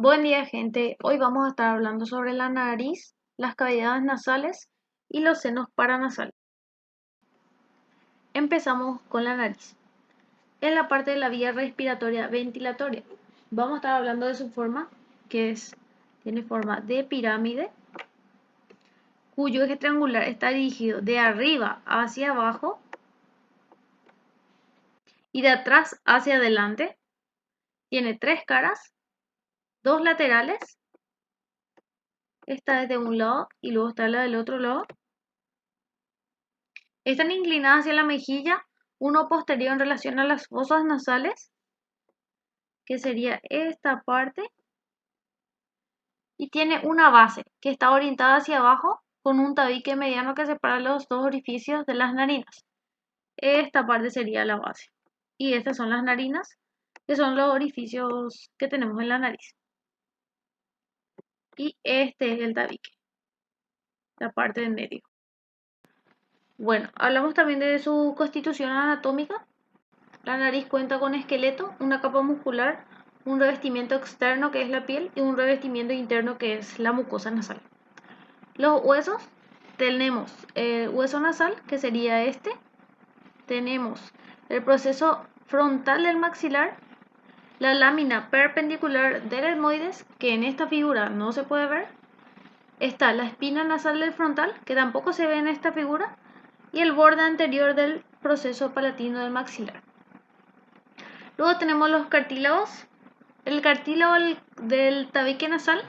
Buen día, gente. Hoy vamos a estar hablando sobre la nariz, las cavidades nasales y los senos paranasales. Empezamos con la nariz. En la parte de la vía respiratoria ventilatoria, vamos a estar hablando de su forma, tiene forma de pirámide, cuyo eje triangular está dirigido de arriba hacia abajo y de atrás hacia adelante. Tiene tres caras, dos laterales. Esta es de un lado y luego está la del otro lado. Están inclinadas hacia la mejilla, uno posterior en relación a las fosas nasales, que sería esta parte, y tiene una base que está orientada hacia abajo con un tabique mediano que separa los dos orificios de las narinas. Esta parte sería la base. Y estas son las narinas, que son los orificios que tenemos en la nariz. Y este es el tabique, la parte de en medio. Bueno, hablamos también de su constitución anatómica. La nariz cuenta con esqueleto, una capa muscular, un revestimiento externo que es la piel y un revestimiento interno que es la mucosa nasal. Los huesos, tenemos el hueso nasal, que sería este. Tenemos el proceso frontal del maxilar, la lámina perpendicular del etmoides, que en esta figura no se puede ver. Está la espina nasal del frontal, que tampoco se ve en esta figura, y el borde anterior del proceso palatino del maxilar. Luego tenemos los cartílagos. El cartílago del tabique nasal,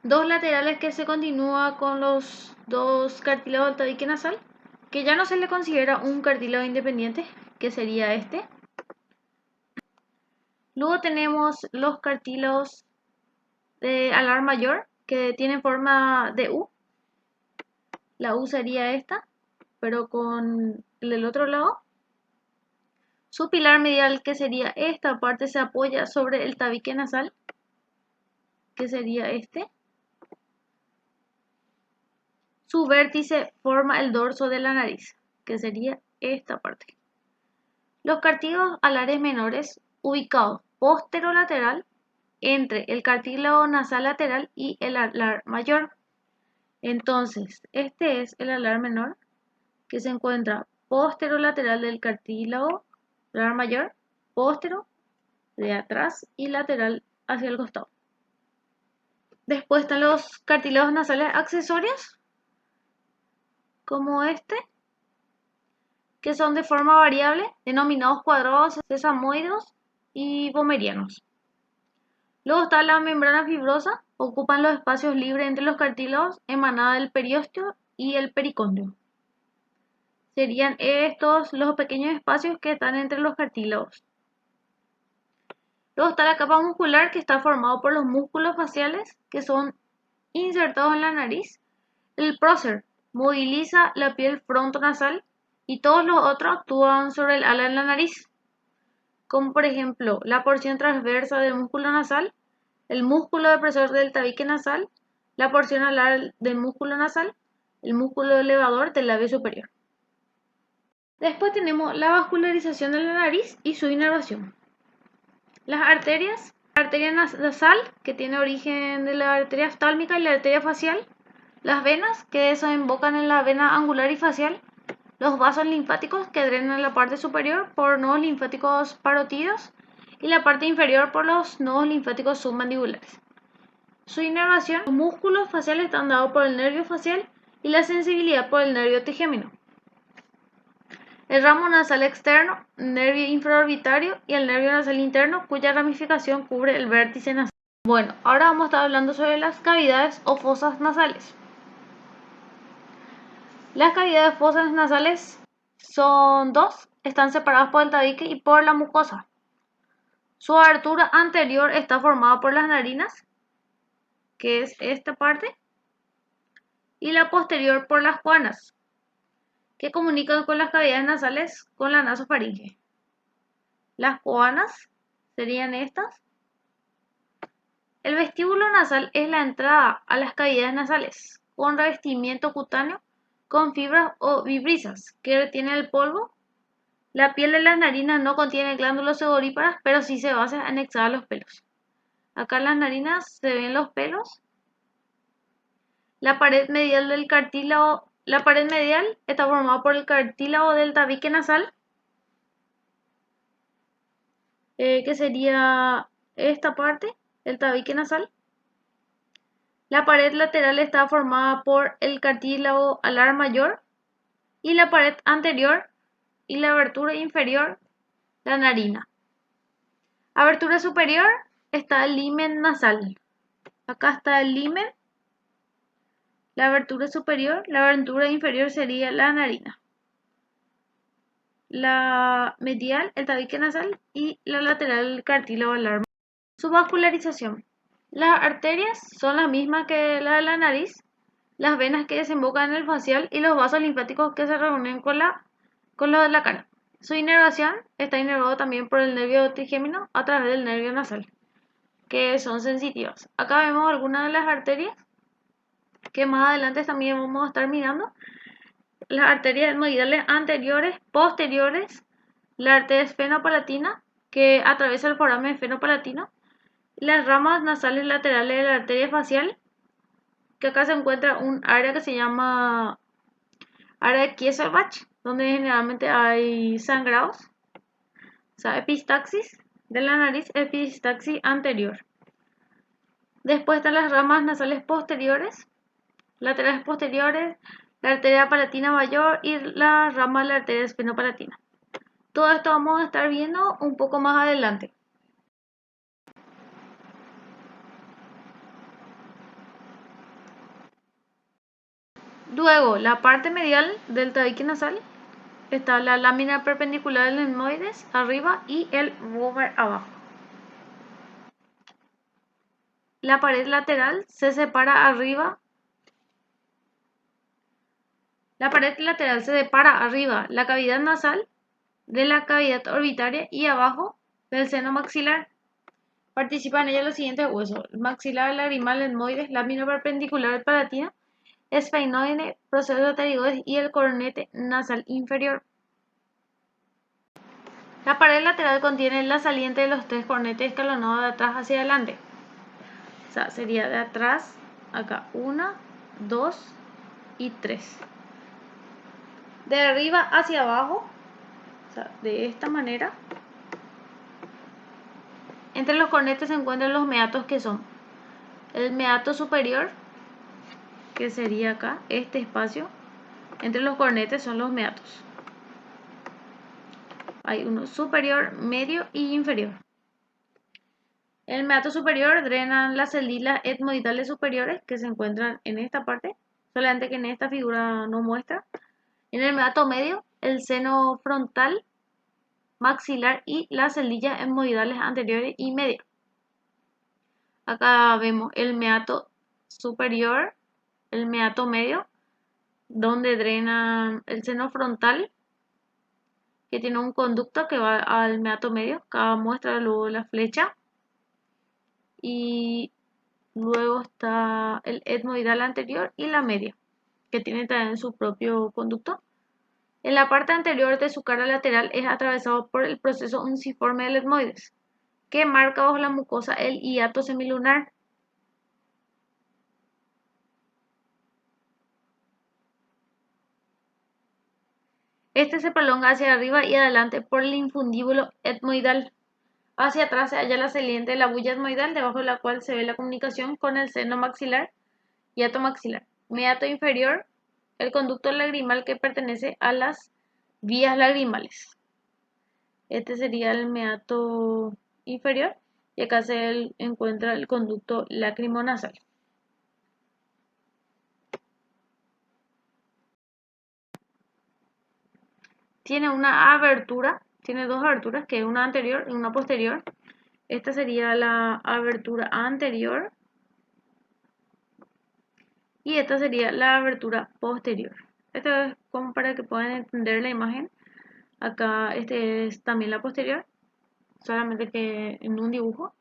dos laterales que se continúa con los dos cartílagos del tabique nasal, que ya no se le considera un cartílago independiente, que sería este. Luego tenemos los cartílagos de alar mayor, que tienen forma de U. La U sería esta, pero con el otro lado. Su pilar medial, que sería esta parte, se apoya sobre el tabique nasal, que sería este. Su vértice forma el dorso de la nariz, que sería esta parte. Los cartílagos alares menores, ubicados posterolateral entre el cartílago nasal lateral y el alar mayor. Entonces, este es el alar menor, que se encuentra posterolateral del cartílago alar mayor, póstero de atrás y lateral hacia el costado. Después están los cartílagos nasales accesorios, como este, que son de forma variable, denominados cuadrados, sesamoides y bomerianos. Luego está la membrana fibrosa, ocupan los espacios libres entre los cartílagos, emanada del periósteo y el pericondrio. Serían estos los pequeños espacios que están entre los cartílagos. Luego está la capa muscular, que está formado por los músculos faciales que son insertados en la nariz. El prócer moviliza la piel frontonasal y todos los otros actúan sobre el ala en la nariz, como por ejemplo la porción transversa del músculo nasal, el músculo depresor del tabique nasal, la porción alar del músculo nasal, el músculo elevador del labio superior. Después tenemos la vascularización de la nariz y su inervación. Las arterias, la arteria nasal, que tiene origen de la arteria oftálmica y la arteria facial, las venas, que desembocan en la vena angular y facial, los vasos linfáticos, que drenan la parte superior por nodos linfáticos parótidos y la parte inferior por los nodos linfáticos submandibulares. Su inervación, los músculos faciales están dados por el nervio facial y la sensibilidad por el nervio trigémino. El ramo nasal externo, nervio infraorbitario, y el nervio nasal interno, cuya ramificación cubre el vértice nasal. Bueno, ahora vamos a estar hablando sobre las cavidades o fosas nasales. Las cavidades fosas nasales son dos, están separadas por el tabique y por la mucosa. Su abertura anterior está formada por las narinas, que es esta parte, y la posterior por las juanas, que comunican con las cavidades nasales con la nasofaringe. Las juanas serían estas. El vestíbulo nasal es la entrada a las cavidades nasales, con revestimiento cutáneo con fibras o vibrisas que retienen el polvo. La piel de las narinas no contiene glándulas sudoríparas, pero sí sebáceas anexadas a los pelos. Acá en las narinas se ven los pelos. La pared medial del cartílago, la pared medial está formada por el cartílago del tabique nasal, que sería esta parte, el tabique nasal. La pared lateral está formada por el cartílago alar mayor y la pared anterior y la abertura inferior, la narina. Abertura superior está el limen nasal. Acá está el limen, la abertura superior, la abertura inferior sería la narina. La medial, el tabique nasal y la lateral, el cartílago alar. Su vascularización. Las arterias son las mismas que la de la nariz, las venas que desembocan en el facial y los vasos linfáticos que se reúnen con los de la cara. Su inervación está inervado también por el nervio trigémino a través del nervio nasal, que son sensitivas. Acá vemos algunas de las arterias que más adelante también vamos a estar mirando. Las arterias etmoidales anteriores, posteriores, la arteria esfenopalatina que atraviesa el foramen esfenopalatino, las ramas nasales laterales de la arteria facial, que acá se encuentra un área que se llama área de Kieselbach, donde generalmente hay sangrados, o sea, epistaxis de la nariz, epistaxis anterior. Después están las ramas nasales posteriores, laterales posteriores, la arteria palatina mayor y la rama de la arteria esfenopalatina. Todo esto vamos a estar viendo un poco más adelante. Luego, la parte medial del tabique nasal está la lámina perpendicular del etmoides arriba y el vomer abajo. La pared lateral se separa arriba. La pared lateral se separa arriba la cavidad nasal de la cavidad orbitaria y abajo del seno maxilar. Participan en ella los siguientes huesos: el maxilar, lagrimal, etmoides, lámina perpendicular palatina, esfenoide, proceso pterigoides y el coronete nasal inferior. La pared lateral contiene la saliente de los tres cornetes escalonados de atrás hacia adelante. O sea, sería de atrás, acá 1, 2 y 3. De arriba hacia abajo, o sea, de esta manera. Entre los cornetes se encuentran los meatos, que son el meato superior, que sería acá, este espacio. Entre los cornetes son los meatos. Hay uno superior, medio y inferior. El meato superior drena las células etmoidales superiores que se encuentran en esta parte, solamente que en esta figura no muestra. En el meato medio, el seno frontal, maxilar y las células etmoidales anteriores y media. Acá vemos el meato superior, el meato medio, donde drena el seno frontal, que tiene un conducto que va al meato medio. Acá muestra luego la flecha. Y luego está el etmoidal anterior y la media, que tiene también su propio conducto. En la parte anterior de su cara lateral es atravesado por el proceso unciforme del etmoides, que marca bajo la mucosa el hiato semilunar. Este se prolonga hacia arriba y adelante por el infundíbulo etmoidal. Hacia atrás se halla la saliente de la bulla etmoidal, debajo de la cual se ve la comunicación con el seno maxilar, hiato maxilar. Meato inferior, el conducto lagrimal que pertenece a las vías lagrimales. Este sería el meato inferior y acá se encuentra el conducto lacrimonasal. Tiene una abertura, tiene dos aberturas, que es una anterior y una posterior. Esta sería la abertura anterior y esta sería la abertura posterior. Esto es como para que puedan entender la imagen. Acá este es también la posterior, solamente que en un dibujo.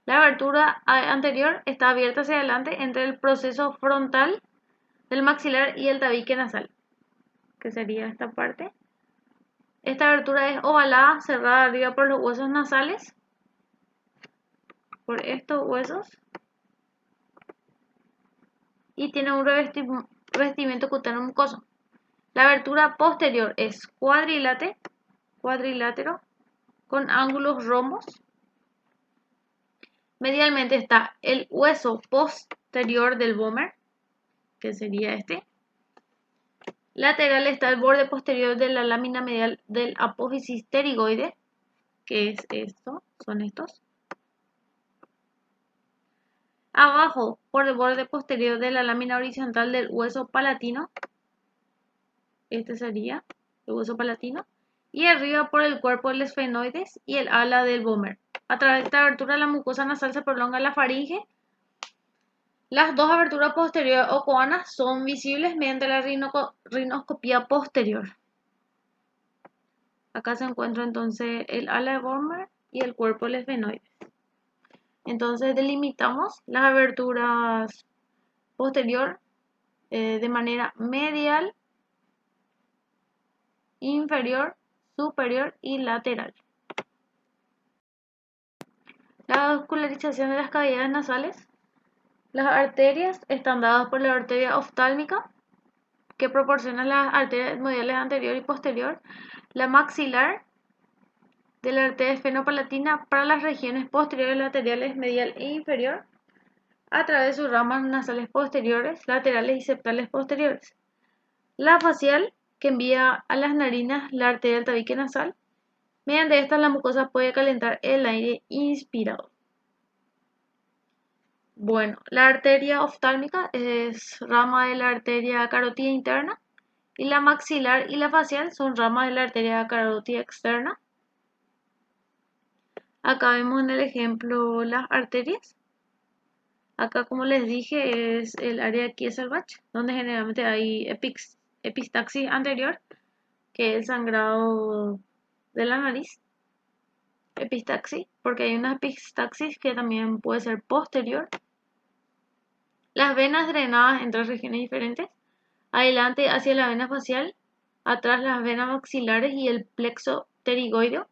La abertura anterior está abierta hacia adelante entre el proceso frontal del maxilar y el tabique nasal, que sería esta parte. Esta abertura es ovalada, cerrada arriba por los huesos nasales. por estos huesos y tiene un revestimiento cutáneo mucoso. La abertura posterior es cuadrilátero con ángulos rombos. Medialmente está el hueso posterior del vómer, que sería este. Lateral está el borde posterior de la lámina medial del apófisis pterigoide, que es esto, son estos. Abajo, por el borde posterior de la lámina horizontal del hueso palatino, este sería el hueso palatino. Y arriba por el cuerpo del esfenoides y el ala del vómer. A través de esta abertura de la mucosa nasal se prolonga la faringe. Las dos aberturas posteriores o coanas son visibles mediante la rinoscopía posterior. Acá se encuentra entonces el ala de vómer y el cuerpo del esfenoides. Entonces delimitamos las aberturas posterior de manera medial, inferior, superior y lateral. La vascularización de las cavidades nasales. Las arterias están dadas por la arteria oftálmica, que proporciona las arterias etmoidales anterior y posterior, la maxilar de la arteria esfenopalatina para las regiones posteriores, laterales, medial e inferior, a través de sus ramas nasales posteriores, laterales y septales posteriores. La facial, que envía a las narinas la arteria del tabique nasal. Mediante esta la mucosa puede calentar el aire inspirado. Bueno, la arteria oftálmica es rama de la arteria carótida interna y la maxilar y la facial son ramas de la arteria carótida externa. Acá vemos en el ejemplo las arterias. Acá, como les dije, es el área Kieselbach, donde generalmente hay epistaxis anterior, que es el sangrado de la nariz. Epistaxis, porque hay una epistaxis que también puede ser posterior. Las venas drenadas en tres regiones diferentes. Adelante hacia la vena facial, atrás las venas maxilares y el plexo pterigoideo,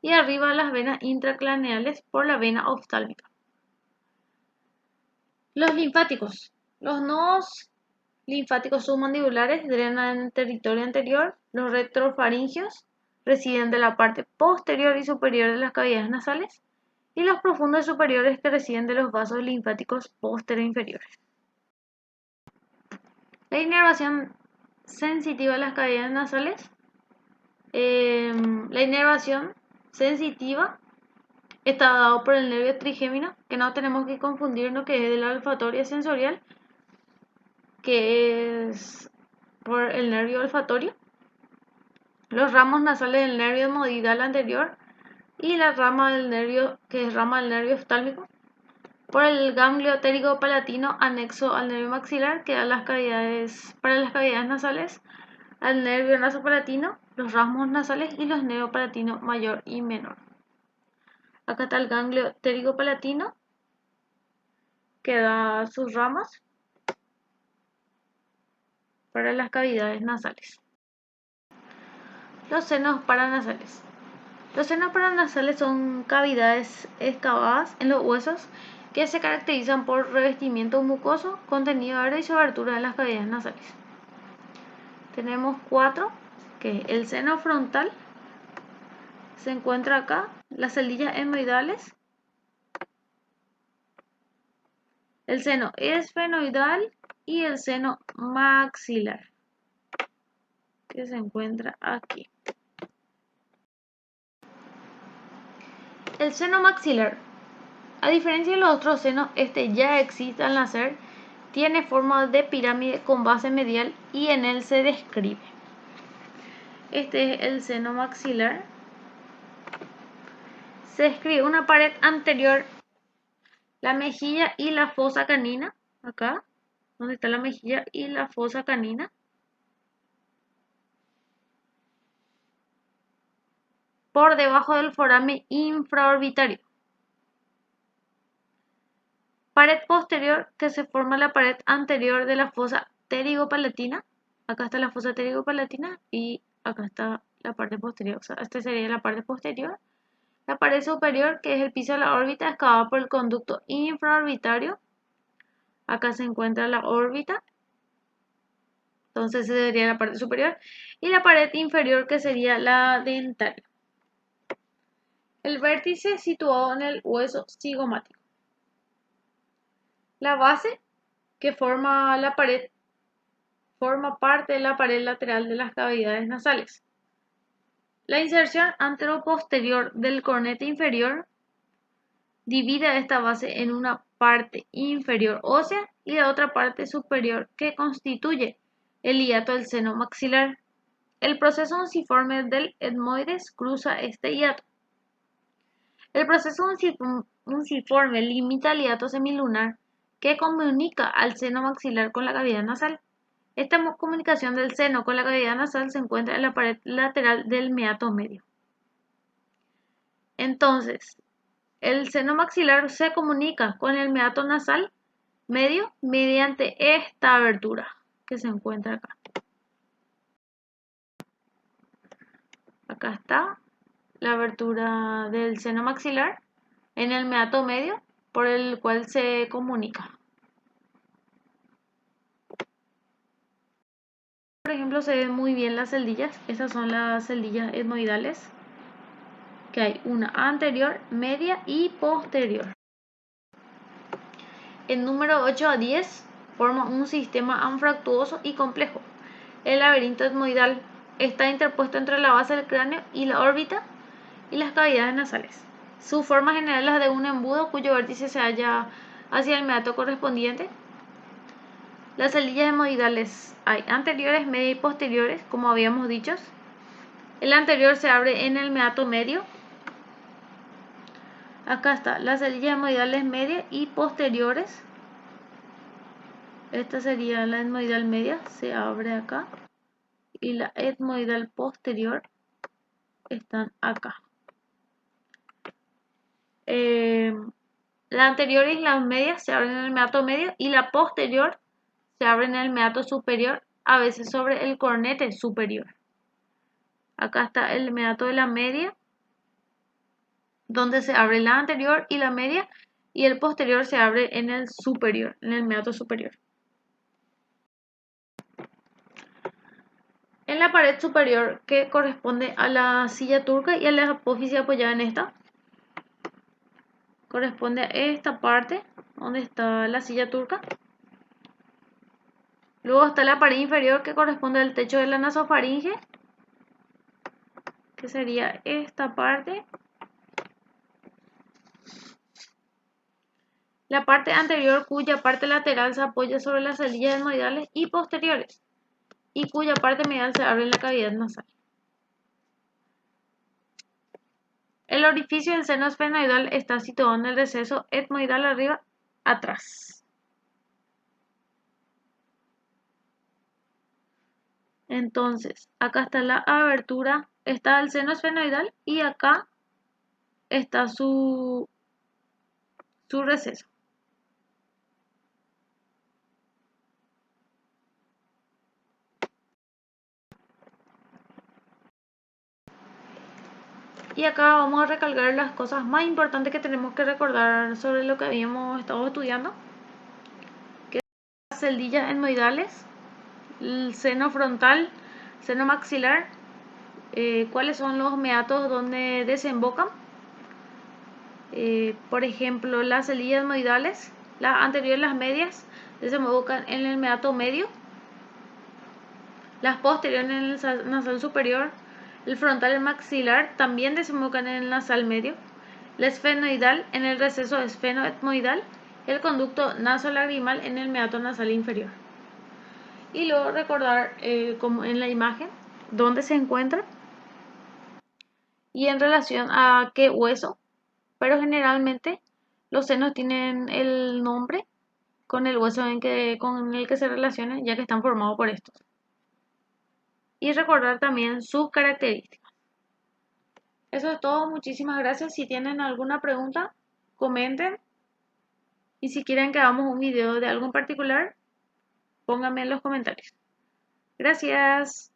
y arriba las venas intracraneales por la vena oftálmica. Los linfáticos. Los nodos linfáticos submandibulares drenan en el territorio anterior. Los retrofaringios residen de la parte posterior y superior de las cavidades nasales, y los profundos superiores que residen de los vasos linfáticos posterior e inferiores. La inervación sensitiva de las cavidades nasales. La inervación sensitiva está dado por el nervio trigémino, que no tenemos que confundir lo que es de la olfatoria sensorial, que es por el nervio olfatorio, los ramos nasales del nervio etmoidal anterior y la rama del nervio, que es rama del nervio oftálmico, por el ganglio pterigopalatino anexo al nervio maxilar, que da las cavidades, para las cavidades nasales, al nervio nasopalatino, los ramos nasales y los nervios palatino mayor y menor. Acá está el ganglio pterigopalatino, que da sus ramas para las cavidades nasales. Los senos paranasales. Los senos paranasales son cavidades excavadas en los huesos que se caracterizan por revestimiento mucoso, contenido verde y su abertura en las cavidades nasales. Tenemos 4, que es el seno frontal, se encuentra acá, las celdillas etmoidales, el seno esfenoidal y el seno maxilar, que se encuentra aquí. El seno maxilar, a diferencia de los otros senos, este ya existe al nacer, tiene forma de pirámide con base medial y en él se describe. Este es el seno maxilar. Se describe una pared anterior, la mejilla y la fosa canina, acá, donde está la mejilla y la fosa canina. Por debajo del foramen infraorbitario. Pared posterior, que se forma la pared anterior de la fosa pterigopalatina. Acá está la fosa pterigopalatina y acá está la parte posterior. O sea, esta sería la parte posterior. La pared superior, que es el piso de la órbita, excavada por el conducto infraorbitario. Acá se encuentra la órbita. Entonces esa sería la parte superior. Y la pared inferior, que sería la dentaria. El vértice situado en el hueso cigomático. La base, que forma la pared, forma parte de la pared lateral de las cavidades nasales. La inserción anteroposterior del cornete inferior divide esta base en una parte inferior ósea y la otra parte superior que constituye el hiato del seno maxilar. El proceso unciforme del etmoides cruza este hiato. El proceso unciforme limita el hiato semilunar que comunica al seno maxilar con la cavidad nasal. Esta comunicación del seno con la cavidad nasal se encuentra en la pared lateral del meato medio. Entonces, el seno maxilar se comunica con el meato nasal medio mediante esta abertura que se encuentra acá. Acá está la abertura del seno maxilar en el meato medio por el cual se comunica. Por ejemplo, se ven muy bien las celdillas. Estas son las celdillas etmoidales, que hay una anterior, media y posterior. El número 8 a 10 forma un sistema anfractuoso y complejo. El laberinto etmoidal está interpuesto entre la base del cráneo y la órbita y las cavidades nasales. Su forma general es la de un embudo cuyo vértice se halla hacia el meato correspondiente. Las celdillas etmoidales hay anteriores, media y posteriores, como habíamos dicho. El anterior se abre en el meato medio. Acá está, las celdillas etmoidales media y posteriores. Esta sería la etmoidal media, se abre acá. Y la etmoidal posterior están acá. La anterior y las medias se abren en el meato medio y la posterior se abre en el meato superior, a veces sobre el cornete superior. Acá está el meato de la media, donde se abre la anterior y la media, y el posterior se abre en el superior, en el meato superior. En la pared superior, que corresponde a la silla turca y a la apófisis apoyada en esta, corresponde a esta parte donde está la silla turca. Luego está la pared inferior, que corresponde al techo de la nasofaringe, que sería esta parte. La parte anterior, cuya parte lateral se apoya sobre las celdillas etmoidales y posteriores, y cuya parte medial se abre en la cavidad nasal. El orificio del seno esfenoidal está situado en el receso etmoidal arriba, atrás. Entonces, acá está la abertura, está el seno esfenoidal y acá está su receso. Y acá vamos a recalcar las cosas más importantes que tenemos que recordar sobre lo que habíamos estado estudiando, que son las celdillas etmoidales, el seno frontal, seno maxilar, cuáles son los meatos donde desembocan. Por ejemplo, las celdillas etmoidales, las anteriores, las medias, desembocan en el meato medio, las posteriores en el nasal superior, el frontal y el maxilar también desembocan en el nasal medio, la esfenoidal en el receso esfenoetmoidal, el conducto nasolagrimal en el meato nasal inferior. Y luego recordar, como en la imagen, dónde se encuentra y en relación a qué hueso, pero generalmente los senos tienen el nombre con el hueso con el que se relacionan, ya que están formados por estos. Y recordar también sus características. Eso es todo, muchísimas gracias. Si tienen alguna pregunta, comenten. Y si quieren que hagamos un video de algo en particular, pónganme en los comentarios. Gracias.